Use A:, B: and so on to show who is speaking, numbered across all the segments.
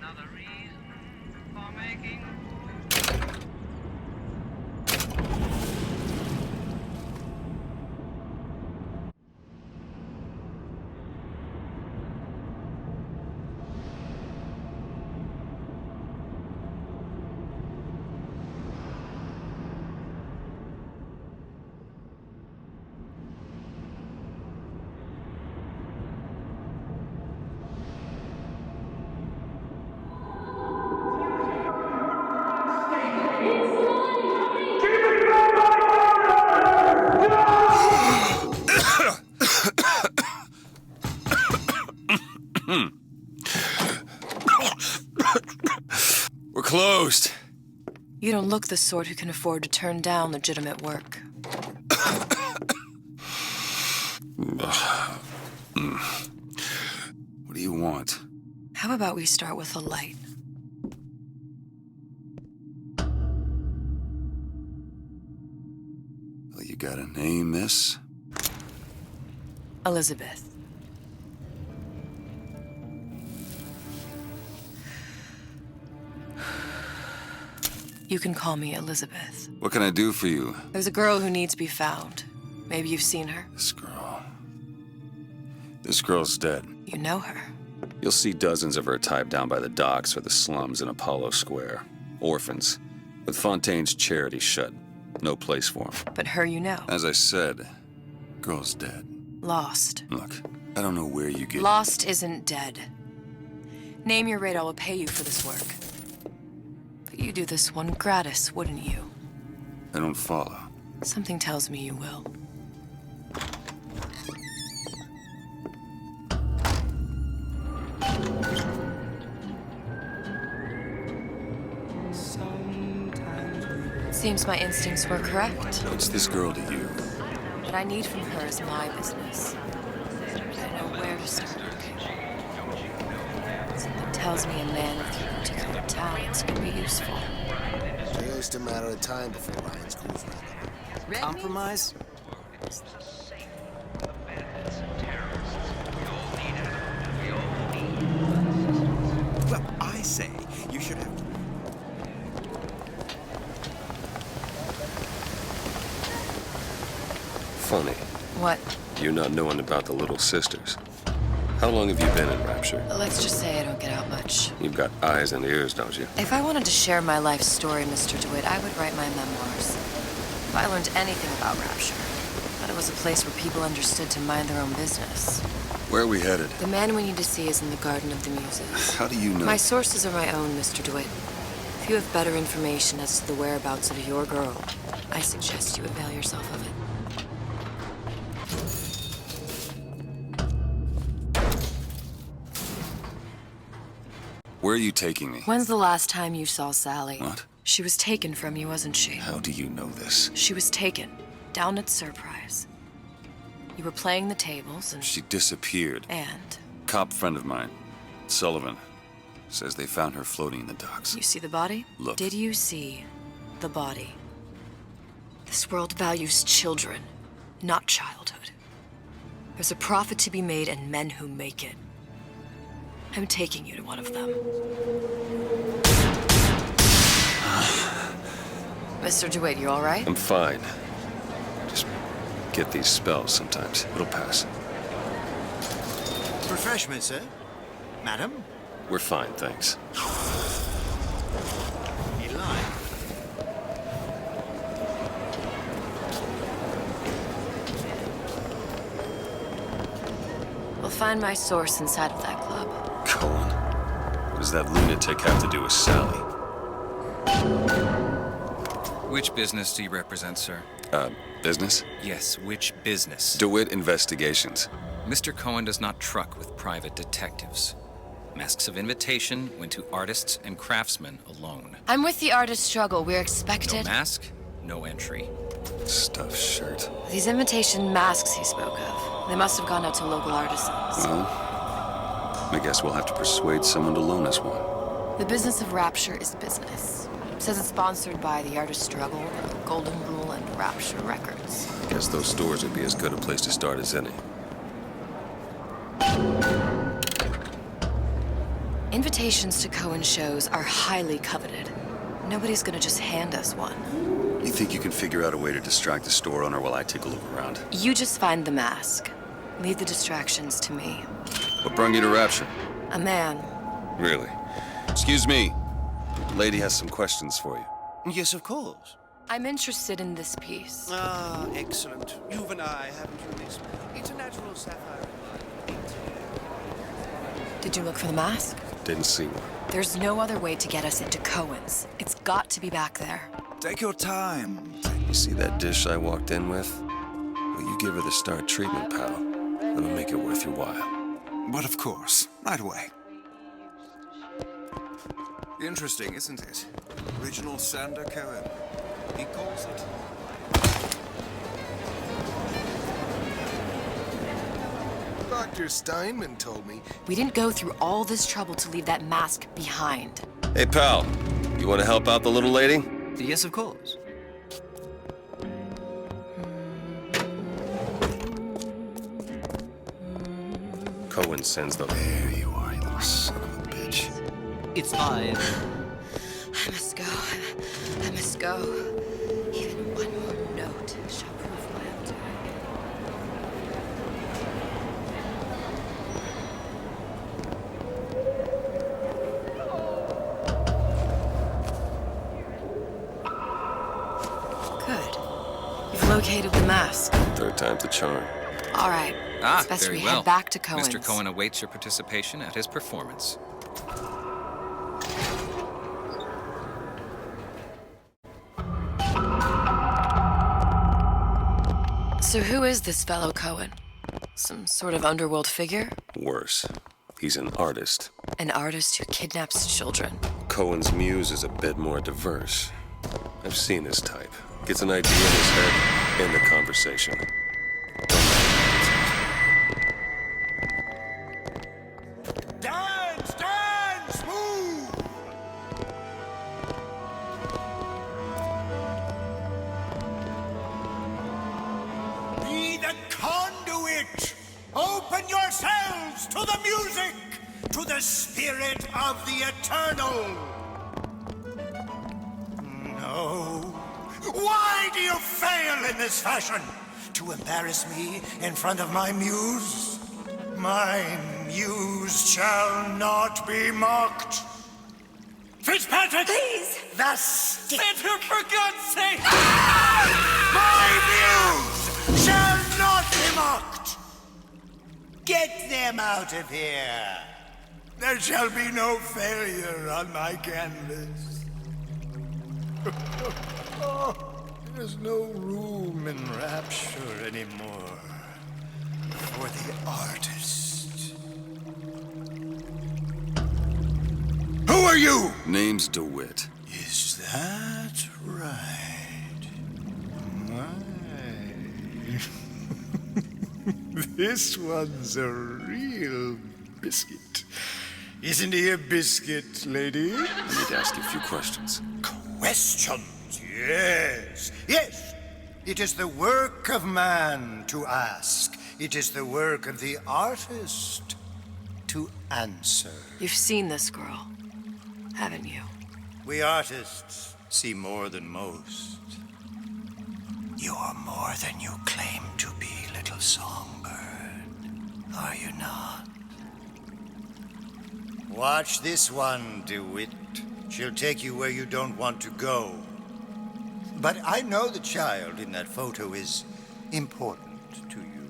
A: another reason for making.
B: We're closed.
C: You don't look the sort who can afford to turn down legitimate work.
B: What do you want?
C: How about we start with a light?
B: Well, you got a name, miss?
C: Elizabeth. You can call me Elizabeth.
B: What can I do for you?
C: There's a girl who needs to be found. Maybe you've seen her.
B: This girl's dead.
C: You know her.
B: You'll see dozens of her tied down by the docks or the slums in Apollo Square. Orphans, with Fontaine's charity shut. No place for them.
C: But her you know.
B: As I said, girl's dead.
C: Lost.
B: Look, I don't know where you get...
C: Lost isn't dead. Name your rate, I will pay you for this work. But you do this one gratis, wouldn't you?
B: I don't follow.
C: Something tells me you will. Seems my instincts were correct.
B: What's this girl to you?
C: What I need from her is my business. But I know where to start looking. Something tells me a man with your particular talents could be useful.
D: It's just a matter of time before Ryan's cool.
E: Compromise? Well, I say you should have...
B: Funny.
C: What?
B: You not knowing about the Little Sisters. How long have you been in Rapture?
C: Let's just say I don't get out much.
B: You've got eyes and ears, don't you?
C: If I wanted to share my life story, Mr. DeWitt, I would write my memoirs. If I learned anything about Rapture, I thought it was a place where people understood to mind their own business.
B: Where are we headed?
C: The man we need to see is in the Garden of the Muses.
B: How do you know?
C: My sources are my own, Mr. DeWitt. If you have better information as to the whereabouts of your girl, I suggest you avail yourself of it.
B: Where are you taking me?
C: When's the last time you saw Sally?
B: What?
C: She was taken from you, wasn't she?
B: How do you know this?
C: She was taken, down at Surprise. You were playing the tables and...
B: She disappeared.
C: And?
B: Cop friend of mine, Sullivan, says they found her floating in the docks.
C: You see the body?
B: Look.
C: Did you see the body? This world values children, not childhood. There's a profit to be made and men who make it. I'm taking you to one of them. Mr. DeWitt, you all right?
B: I'm fine. Just get these spells sometimes. It'll pass.
E: Refreshment, sir? Madam?
B: We're fine, thanks.
E: You like?
C: We'll find my source inside of that club.
B: Cohen? What does that lunatic have to do with Sally?
F: Which business do you represent, sir?
B: Business?
F: Yes, which business?
B: DeWitt Investigations.
F: Mr. Cohen does not truck with private detectives. Masks of invitation went to artists and craftsmen alone.
C: I'm with the artist struggle. We're
F: No
C: expected.
F: mask, no entry.
B: Stuffed shirt.
C: These invitation masks he spoke of, they must have gone out to local artisans.
B: Well, I guess we'll have to persuade someone to loan us one.
C: The business of Rapture is business. Says it's sponsored by the Artist Struggle, Golden Rule, and Rapture Records.
B: Guess those stores would be as good a place to start as any.
C: Invitations to Cohen shows are highly coveted. Nobody's gonna just hand us one.
B: You think you can figure out a way to distract the store owner while I take a look around?
C: You just find the mask. Leave the distractions to me.
B: What brought you to Rapture?
C: A man.
B: Really? Excuse me. The lady has some questions for you.
E: Yes, of course.
C: I'm interested in this piece.
E: Ah, excellent. You and I, haven't you, Miss? It's a natural sapphire.
C: Did you look for the mask?
B: Didn't see one.
C: There's no other way to get us into Cohen's. It's got to be back there.
G: Take your time.
B: You see that dish I walked in with? Well, you give her the star treatment, pal. That'll make it worth your while.
G: But of course, right away. Interesting, isn't it? Original Sander Cohen. He calls it.
D: Dr. Steinman told me.
C: We didn't go through all this trouble to leave that mask behind.
B: Hey, pal. You want to help out the little lady?
E: Yes, of course.
B: Cohen sends the... There you are, you little son of a bitch.
E: It's 5.
C: I must go. I must go. Even one more note shall prove my undoing. Good. You've located the mask.
B: Third time's the charm.
C: All right.
F: Ah,
C: It's best
F: very
C: we
F: well.
C: head back to Cohen's.
F: Mr. Cohen awaits your participation at his performance.
C: So who is this fellow Cohen? Some sort of underworld figure?
B: Worse. He's an artist.
C: An artist who kidnaps children.
B: Cohen's muse is a bit more diverse. I've seen his type. Gets an idea in his head, end the conversation.
H: Dance, dance, move! Be the conduit! Open yourselves to the music, to the spirit of the eternal! No. Why do you fail in this fashion? To embarrass me in front of my muse? My muse shall not be mocked. Fitzpatrick! Please! The stick! Fitzpatrick, for God's sake! My muse shall not be mocked! Get them out of here! There shall be no failure on my canvas. There's no room in Rapture anymore for the artist. Who are you?
B: Name's DeWitt.
H: Is that right? My. This one's a real biscuit. Isn't he a biscuit, lady?
B: I need to ask you a few questions.
H: Questions, yes. Yes. It is the work of man to ask. It is the work of the artist to answer.
C: You've seen this girl, haven't you?
H: We artists see more than most. You are more than you claim to be, little songbird. Are you not? Watch this one, DeWitt. She'll take you where you don't want to go. But I know the child in that photo is important to you.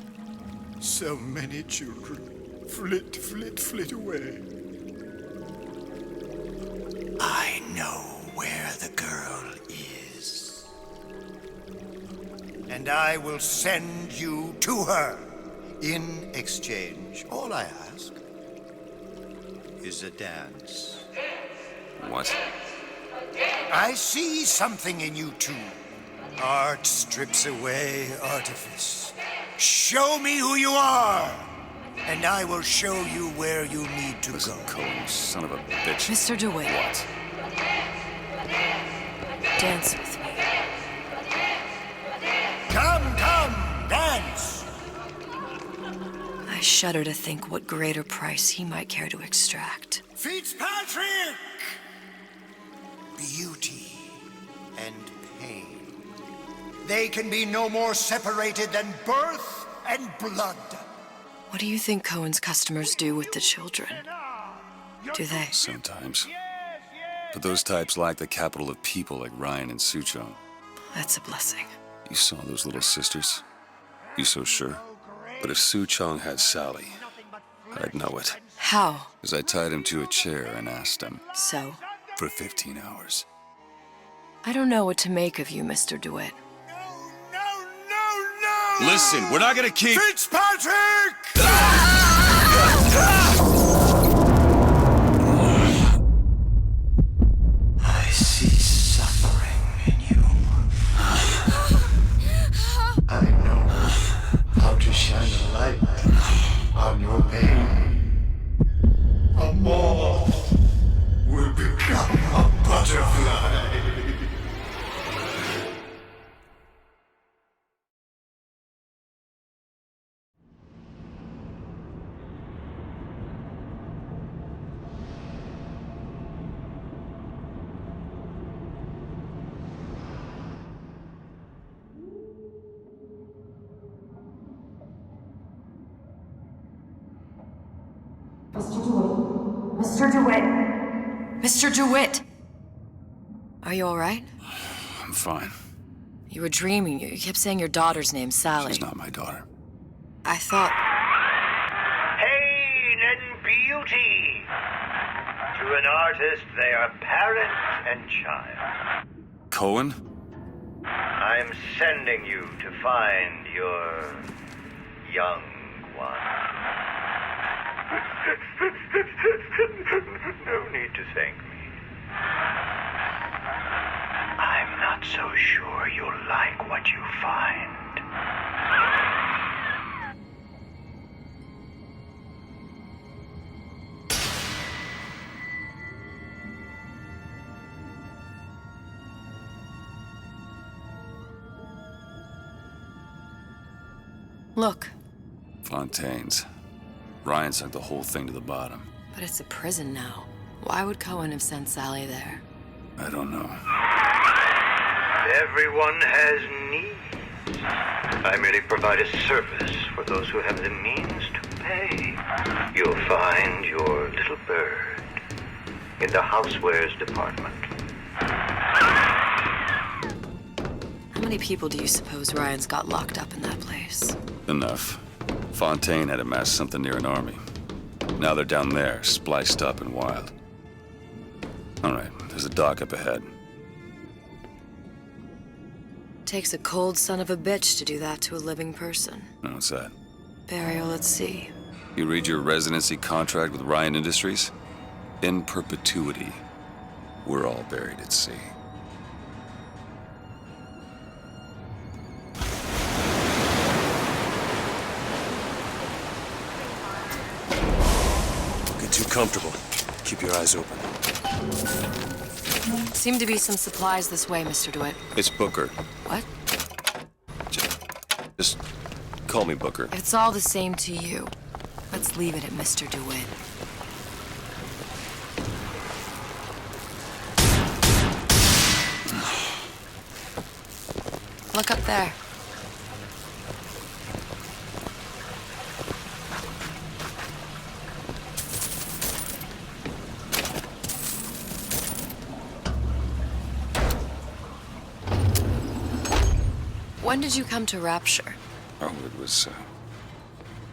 H: So many children flit, flit, flit away. I know where the girl is. And I will send you to her. In exchange, all I ask is a dance.
B: What?
H: I see something in you two. Art strips away artifice. Show me who you are, and I will show you where you need to
B: Listen,
H: go.
B: Cohen, son of a bitch.
C: Mr. DeWitt.
B: What?
C: Dance with me.
H: Come, come, dance.
C: I shudder to think what greater price he might care to extract.
H: Fitzpatrick! Beauty and pain. They can be no more separated than birth and blood.
C: What do you think Cohen's customers do with the children? Do they?
B: Sometimes. But those types lack the capital of people like Ryan and Suchong.
C: That's a blessing.
B: You saw those little sisters? You so sure? But if Suchong had Sally, I'd know it.
C: How?
B: Because I tied him to a chair and asked him.
C: So?
B: For 15 hours.
C: I don't know what to make of you, Mr. DeWitt.
H: No!
B: Listen, we're not gonna keep...
H: Fitzpatrick! I see suffering in you. I know how to shine a light on your pain. A moth will become a butterfly.
C: Mr. DeWitt! Mr. DeWitt! Are you all right?
B: I'm fine.
C: You were dreaming. You kept saying your daughter's name, Sally.
B: She's not my daughter.
C: I thought...
H: Pain and beauty. To an artist, they are parent and child.
B: Cohen?
H: I'm sending you to find your young one. No need to thank me. I'm not so sure you'll like what you find.
C: Look.
B: Fontaine's. Ryan sunk the whole thing to the bottom.
C: But it's a prison now. Why would Cohen have sent Sally there?
B: I don't know.
H: Everyone has needs. I merely provide a service for those who have the means to pay. You'll find your little bird in the housewares department.
C: How many people do you suppose Ryan's got locked up in that place?
B: Enough. Fontaine had amassed something near an army. Now they're down there, spliced up and wild. All right, there's a dock up ahead.
C: Takes a cold son of a bitch to do that to a living person.
B: Now, what's that?
C: Burial at sea.
B: You read your residency contract with Ryan Industries? In perpetuity, we're all buried at sea.
I: Get too comfortable. Keep your eyes open.
C: Seem to be some supplies this way, Mr. DeWitt.
B: It's Booker.
C: What?
B: Just call me Booker.
C: If it's all the same to you, let's leave it at Mr. DeWitt. Look up there. When did you come to Rapture?
B: Oh, it was,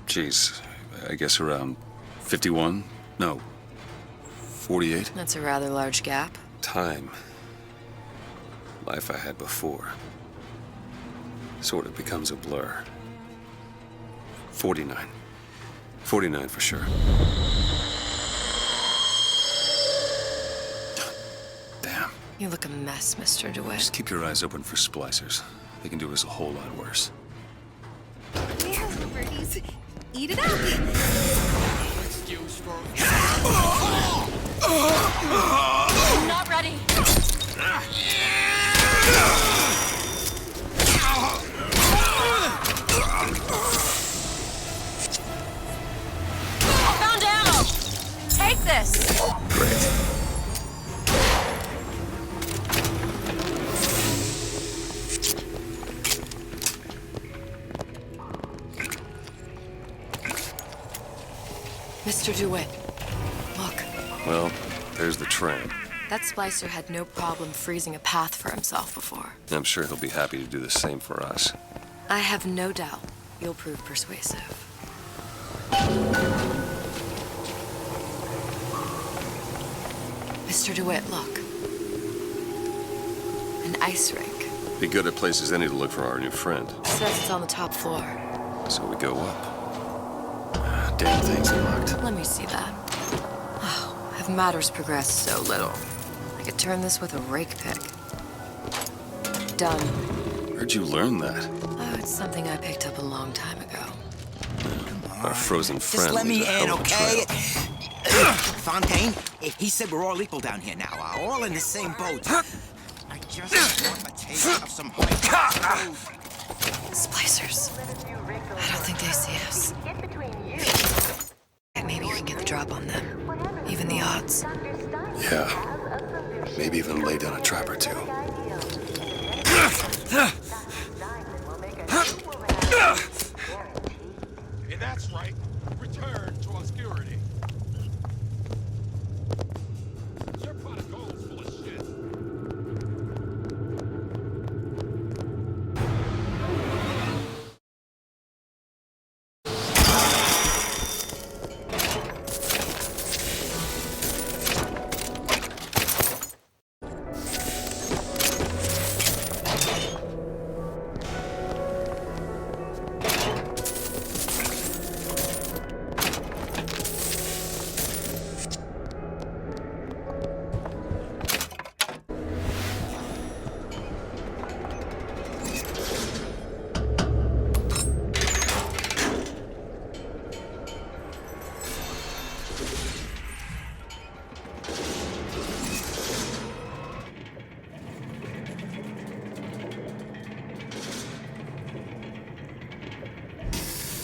B: geez, I guess around 51? No, 48?
C: That's a rather large gap.
B: Time. Life I had before. Sort of becomes a blur. 49. 49 for sure. Damn.
C: You look a mess, Mr. DeWitt.
B: Just keep your eyes open for splicers. They can do us a whole lot worse.
J: There, birdies. Eat it up. I'm not ready. Found ammo. Take this.
C: Mr. DeWitt, look.
I: Well, there's the train.
C: That splicer had no problem freezing a path for himself before.
I: I'm sure he'll be happy to do the same for us.
C: I have no doubt you'll prove persuasive. Mr. DeWitt, look. An ice rink.
I: Be good at places any to look for our new friend.
C: Says it's on the top floor.
I: So we go up. Damn thing's locked.
C: Let me see that. Oh, have matters progressed so little? I could turn this with a rake pick. Done.
I: Where'd you learn that?
C: Oh, it's something I picked up a long time ago.
I: Our frozen friend.
K: Just let me
I: leaves a
K: in,
I: hell of a
K: okay?
I: trail.
K: Fontaine, he said we're all equal down here now. All in the same boat. I just want a taste of some high
C: Splicers. I don't think they see us. Maybe you can get the drop on them. Even the odds.
I: Yeah. Maybe even lay down a trap or two.
L: Hey, that's right. Return to obscurity. Your pot of gold's full of shit.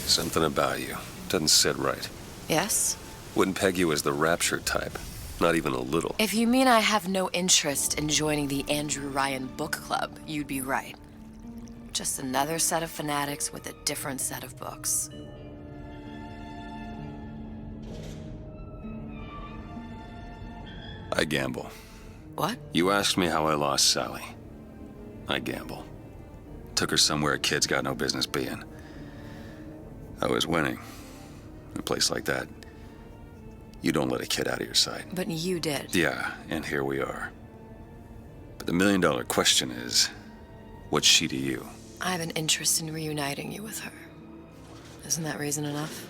I: Something about you. Doesn't sit right.
C: Yes?
I: Wouldn't peg you as the rapture type. Not even a little.
C: If you mean I have no interest in joining the Andrew Ryan book club, you'd be right. Just another set of fanatics with a different set of books.
I: I gamble.
C: What?
I: You asked me how I lost Sally. I gamble. Took her somewhere a kid's got no business being. I was winning. In a place like that, you don't let a kid out of your sight.
C: But you did.
I: Yeah, and here we are. But the million-dollar question is, what's she to you?
C: I have an interest in reuniting you with her. Isn't that reason enough?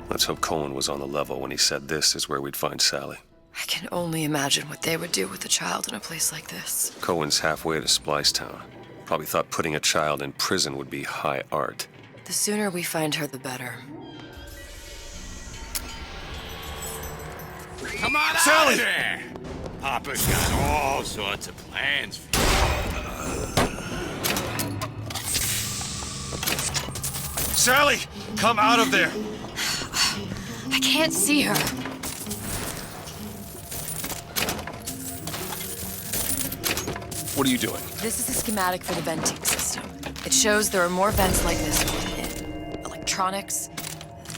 I: Let's hope Cohen was on the level when he said this is where we'd find Sally.
C: I can only imagine what they would do with a child in a place like this.
I: Cohen's halfway to Splicetown. Probably thought putting a child in prison would be high art.
C: The sooner we find her, the better.
L: Come on out of there! Papa's got all sorts of plans for you.
I: Sally! Come out of there!
C: I can't see her.
I: What are you doing?
C: This is a schematic for the venting system. It shows there are more vents like this one in electronics,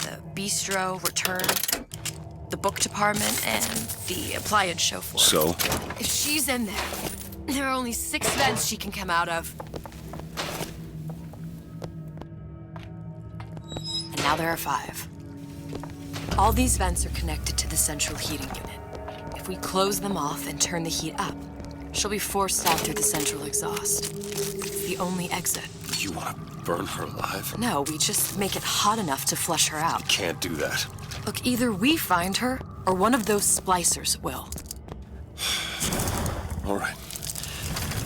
C: the bistro, return, the book department, and the appliance show floor.
I: So?
C: If she's in there, there are only 6 vents she can come out of. And now there are 5. All these vents are connected to the central heating unit. If we close them off and turn the heat up, she'll be forced out through the central exhaust. It's the only exit.
I: You want to burn her alive?
C: No, we just make it hot enough to flush her out.
I: Can't do that.
C: Look, either we find her, or one of those splicers will.
I: All right.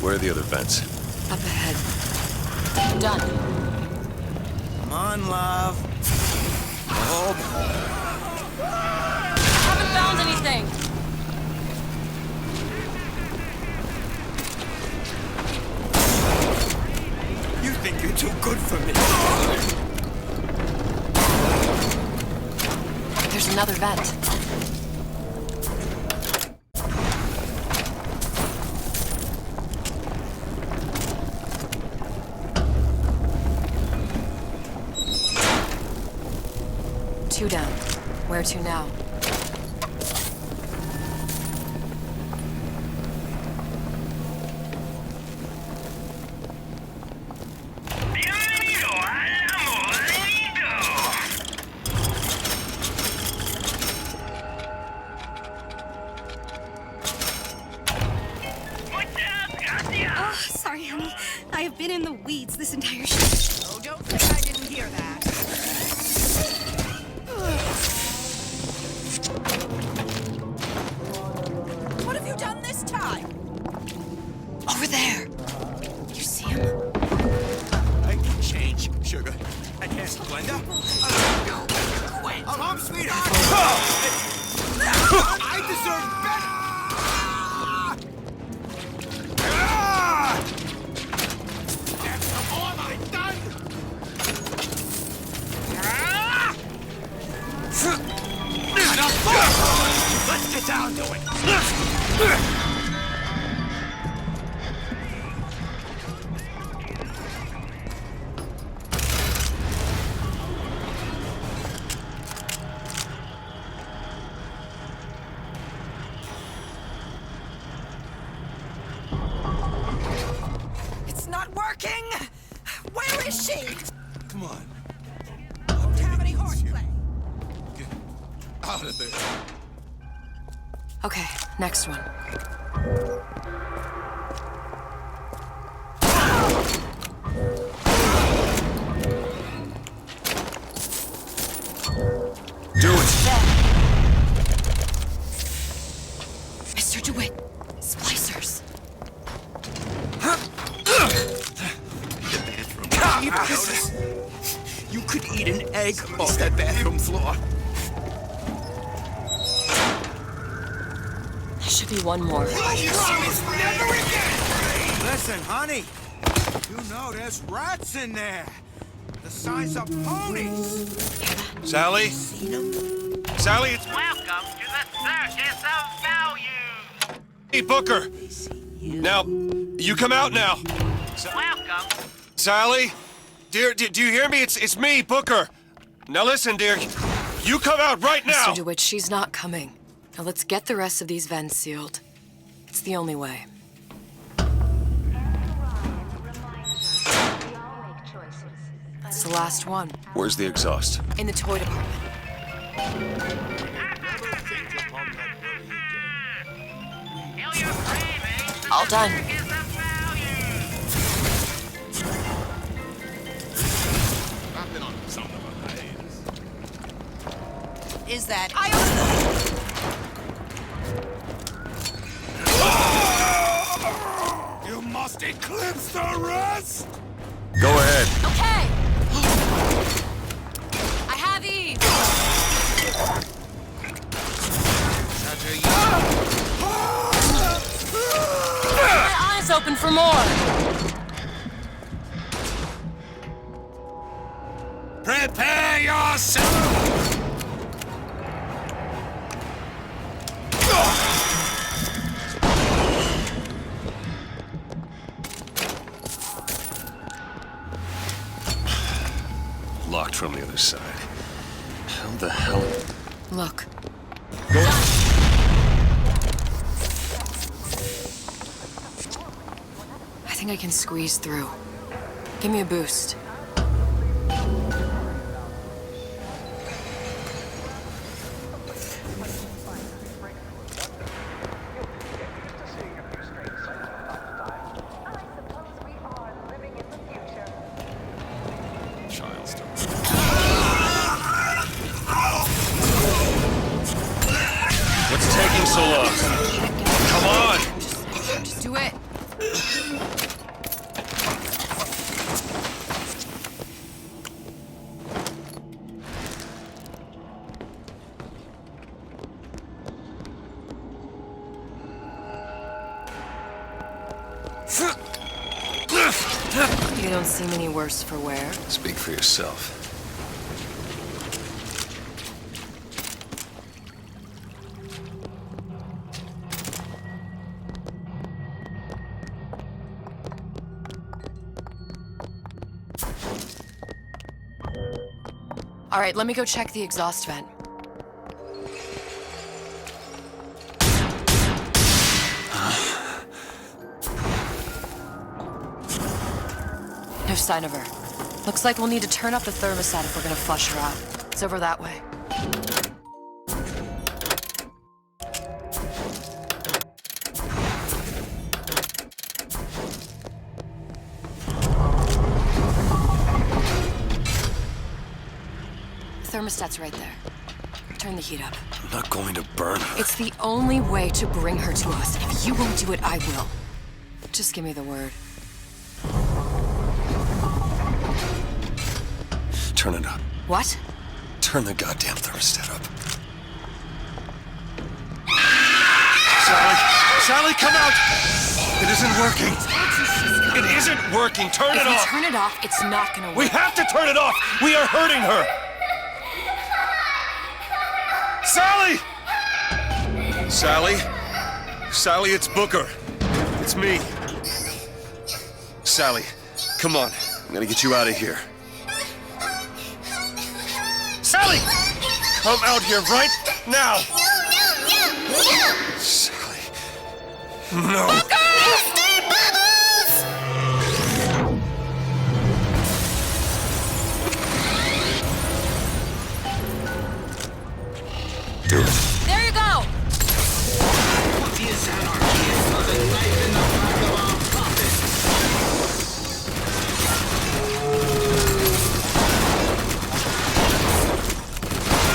I: Where are the other vents?
C: Up ahead. Done.
K: Come on, love. Oh,
C: Haven't found anything.
K: you think you're too good for me.
C: There's another vent. 2 down. Where to now?
J: Oh, sorry, honey. I have been in the weeds this entire show.
K: Oh, don't say I didn't hear that. What have you done this time?
C: Over there! You see him?
K: I can change, sugar. And yes, Glenda. Home, sweetheart. I deserve better. That's the more I've done. Let's get down to it. It's not working. Where is she?
G: Come on.
K: Don't have any horseplay.
G: Get out of there.
C: Okay, next one.
B: Do it!
C: Mr. DeWitt, splicers.
K: You notice? You could eat an egg off that bathroom floor.
C: There should be one more.
K: Never again!
E: Listen, honey. You know there's rats in there. The size of ponies.
B: Sally? Sally, it's
A: Welcome to the Circus of Value.
B: me, Booker. Now, you come out now.
A: Welcome.
B: Sally? Dear, do you hear me? It's me, Booker. Now listen, dear. You come out right now!
C: Mr. DeWitt, she's not coming. Now let's get the rest of these vents sealed. It's the only way. It's the last one.
B: Where's the exhaust?
C: In the toy department. All done.
K: Is that
E: You must eclipse the rest.
B: Go ahead.
J: Okay. I have these. My eyes open for more.
E: Prepare yourself.
B: Locked from the other side. How the hell?
C: Look. I think I can squeeze through. Give me a boost.
B: What's taking so long? Come on!
C: Just do it. You don't seem any worse for wear.
B: Speak for yourself.
C: All right, let me go check the exhaust vent. No sign of her. Looks like we'll need to turn up the thermostat if we're gonna flush her out. It's over that way. Thermostat's right there. Turn the heat up.
I: I'm not going to burn her.
C: It's the only way to bring her to us. If you won't do it, I will. Just give me the word.
I: Turn it up.
C: What?
I: Turn the goddamn thermostat up. Sally! Sally, come out! It isn't working. It isn't working. Turn it off.
C: If you turn it off, it's not gonna work.
I: We have to turn it off. We are hurting her. Sally! Sally? Sally, it's Booker. It's me. Sally, come on. I'm gonna get you out of here. Sally! Come out here right now! Sally. No.
H: Booker!
I: Do it.
C: There you go!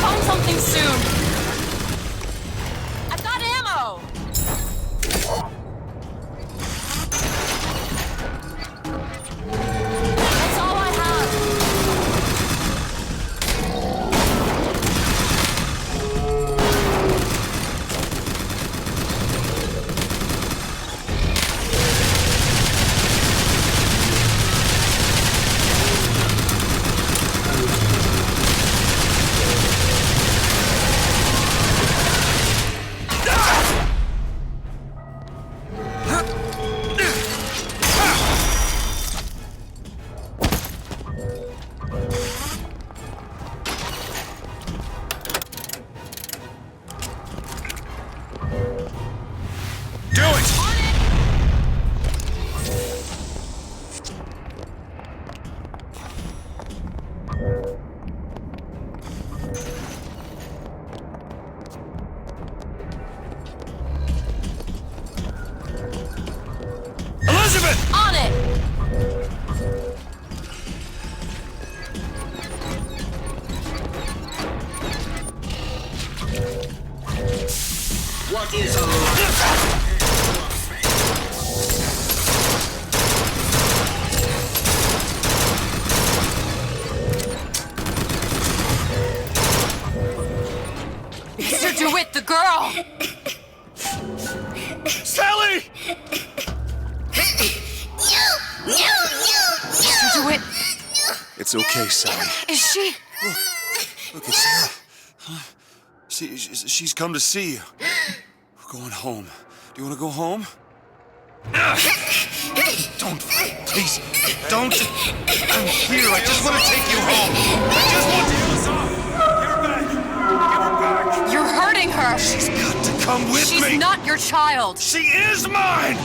C: Find something soon. I've got ammo! That's all I have.
I: Elizabeth!
C: On it!
H: What is a
C: Mr. DeWitt, the girl!
I: Sally!
C: Mr. DeWitt!
I: It's okay, Sally.
C: Is she?
I: Look, it's Sarah. Huh? She's come to see you. We're going home. Do you want to go home? Don't, please, don't. I'm here. I just want to take you home. I just want to.
E: Give her back! Give her back!
C: You're hurting her!
I: She's got to come with me.
C: She's not your child!
I: She is mine!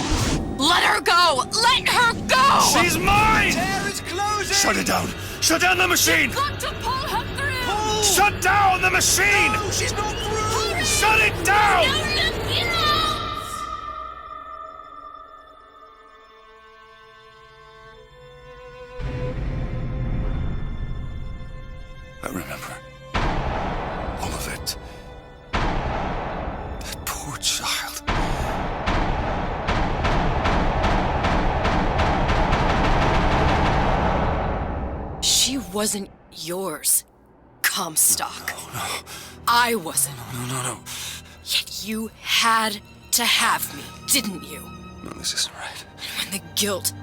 C: Let her go! Let her go!
I: She's mine!
E: Air is closing!
I: Shut it down! Shut down the machine!
C: You've got to pull her through!
E: Pull!
I: Shut down the machine!
E: No, she's not through!
I: Shut it down! I remember. All of it. That poor child.
C: She wasn't yours, Comstock.
I: No.
C: I wasn't.
I: No.
C: Yet you had to have me, didn't you?
I: No, this isn't right.
C: And when the guilt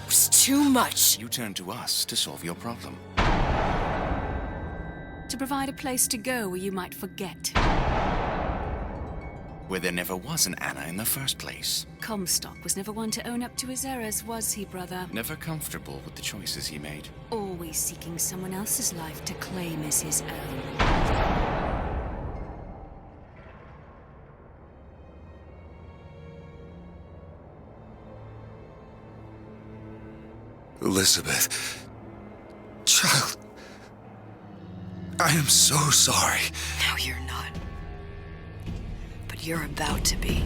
C: was too much.
G: You turn to us to solve your problem.
J: To provide a place to go where you might forget.
K: where there never was an Anna in the first place.
M: Comstock was never one to own up to his errors, was he, brother?
K: Never comfortable with the choices he made.
M: Always seeking someone else's life to claim as his own.
D: Elizabeth. Child. I am so sorry.
C: No, you're not. But you're about to be.